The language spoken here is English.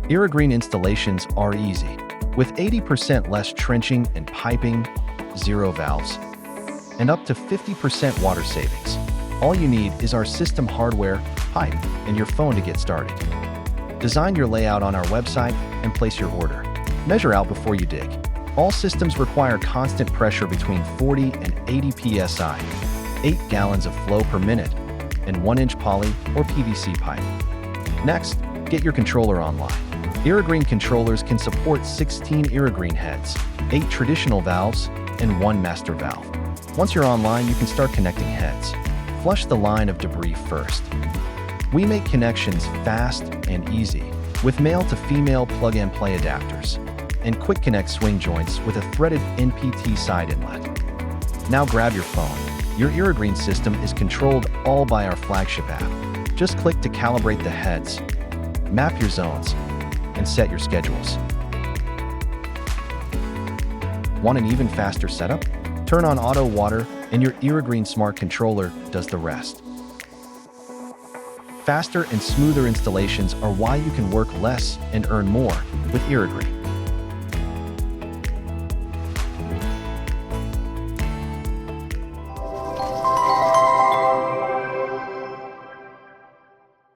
Irrigreen installations are easy, with 80% less trenching and piping, 0 valves, and up to 50% water savings. All you need is our system hardware, pipe, and your phone to get started. Design your layout on our website and place your order. Measure out before you dig. All systems require constant pressure between 40 and 80 psi, 8 gallons of flow per minute, and 1-inch poly or PVC pipe. Next, get your controller online. Irrigreen controllers can support 16 Irrigreen heads, 8 traditional valves, and 1 master valve. Once you're online, you can start connecting heads. Flush the line of debris first. We make connections fast and easy with male to female plug-and-play adapters and quick connect swing joints with a threaded NPT side inlet. Now grab your phone. Your Irrigreen system is controlled all by our flagship app. Just click to calibrate the heads, map your zones, and set your schedules. Want an even faster setup? Turn on auto water and your Irrigreen smart controller does the rest. Faster and smoother installations are why you can work less and earn more with Irrigreen.